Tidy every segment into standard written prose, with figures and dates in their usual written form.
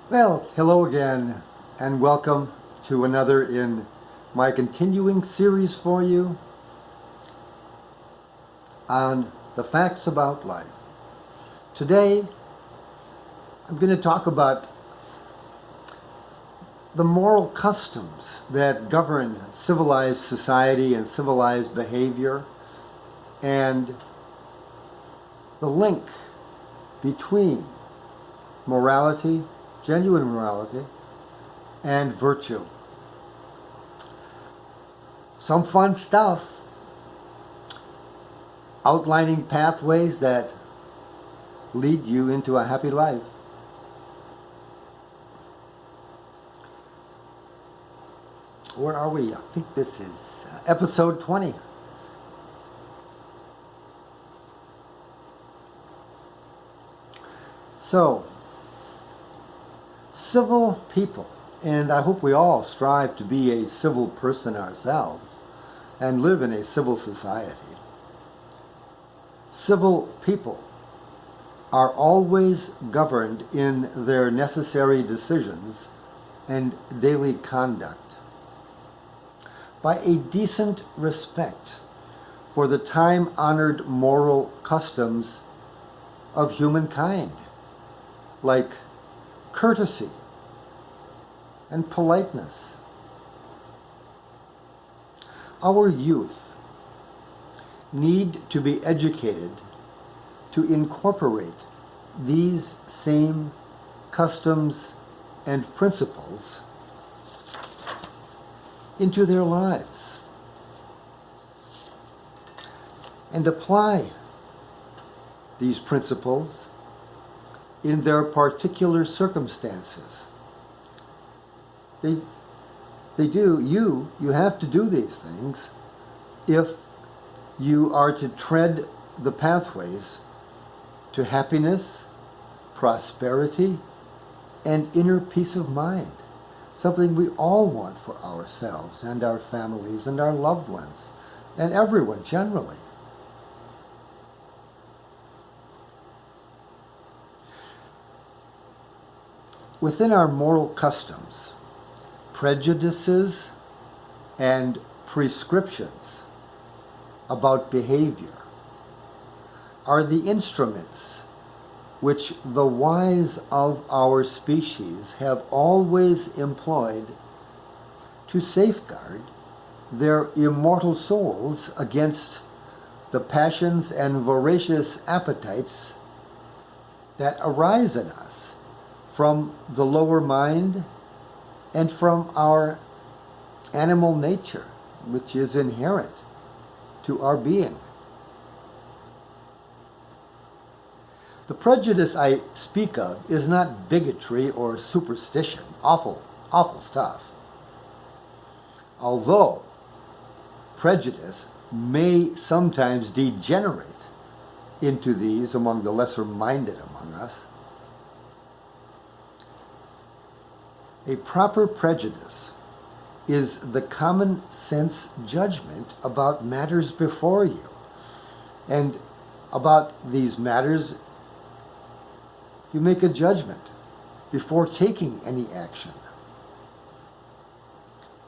Well, hello again, and welcome to another in my continuing series for you on the facts about life. Today, I'm going to talk about the moral customs that govern civilized society and civilized behavior, and the link between morality, genuine morality, and virtue. Some fun stuff, outlining pathways that lead you into a happy life. Where are we? I think this is episode 20. So, civil people, and I hope we all strive to be a civil person ourselves and live in a civil society. Civil people are always governed in their necessary decisions and daily conduct by a decent respect for the time-honored moral customs of humankind, like courtesy and politeness. Our youth need to be educated to incorporate these same customs and principles into their lives and apply these principles in their particular circumstances. You have to do these things if you are to tread the pathways to happiness, prosperity, and inner peace of mind. Something we all want for ourselves and our families and our loved ones and everyone generally. Within our moral customs, prejudices and prescriptions about behavior are the instruments which the wise of our species have always employed to safeguard their immortal souls against the passions and voracious appetites that arise in us from the lower mind and from our animal nature, which is inherent to our being. The prejudice I speak of is not bigotry or superstition, awful stuff. Although prejudice may sometimes degenerate into these among the lesser minded among us, a proper prejudice is the common sense judgment about matters before you. And about these matters, you make a judgment before taking any action.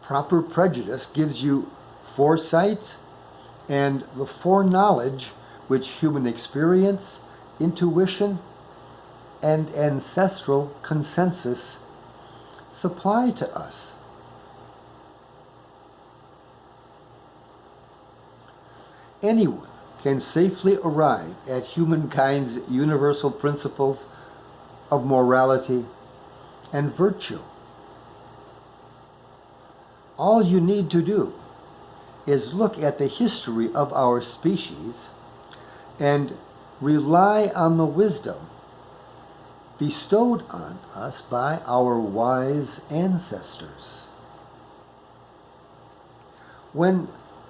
Proper prejudice gives you foresight and the foreknowledge which human experience, intuition, and ancestral consensus supply to us. Anyone can safely arrive at humankind's universal principles of morality and virtue. All you need to do is look at the history of our species and rely on the wisdom bestowed on us by our wise ancestors. When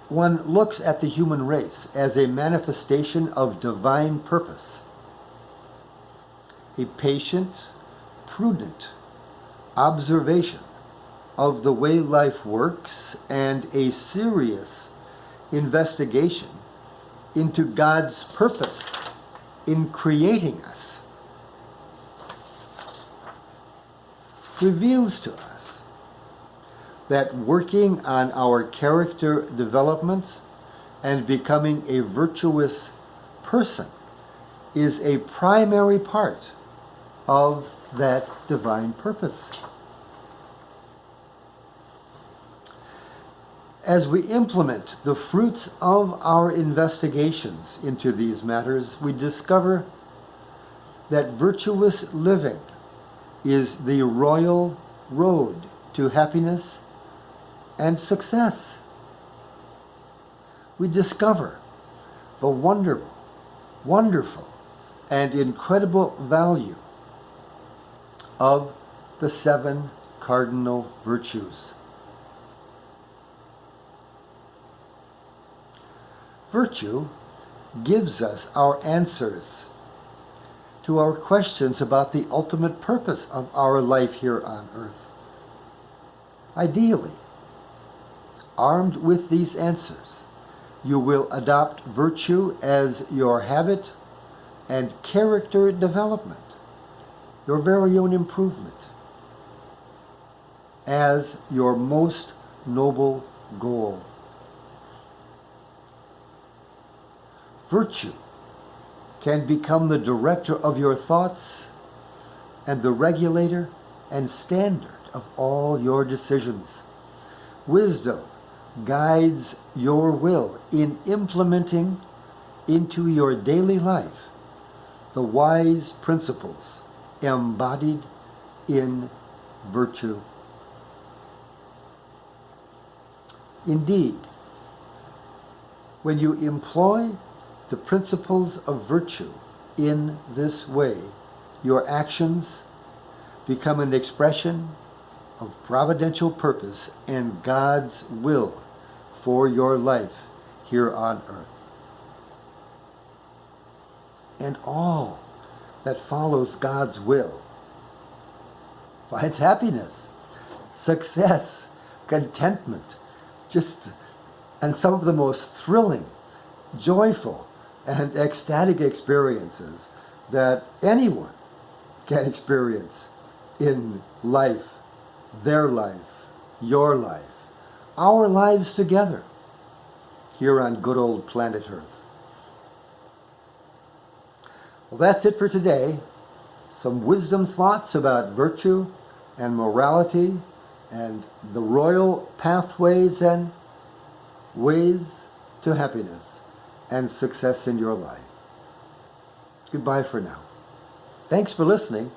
one looks at the human race as a manifestation of divine purpose, a patient, prudent observation of the way life works, and a serious investigation into God's purpose in creating us, reveals to us that working on our character development and becoming a virtuous person is a primary part of that divine purpose. As we implement the fruits of our investigations into these matters, we discover that virtuous living is the royal road to happiness and success. We discover the wonderful, and incredible value of the 7 cardinal virtues. Virtue gives us our answers to our questions about the ultimate purpose of our life here on earth. Ideally, armed with these answers, you will adopt virtue as your habit and character development, your very own improvement, as your most noble goal. Virtue can become the director of your thoughts and the regulator and standard of all your decisions. Wisdom guides your will in implementing into your daily life the wise principles embodied in virtue. Indeed, when you employ the principles of virtue in this way, your actions become an expression of providential purpose and God's will for your life here on earth. And all that follows God's will finds happiness, success, contentment, and some of the most thrilling, joyful, and ecstatic experiences that anyone can experience in life, their life, your life, our lives together here on good old planet Earth. Well, that's it for today. Some wisdom thoughts about virtue and morality and the royal pathways and ways to happiness and success in your life. Goodbye for now. Thanks for listening.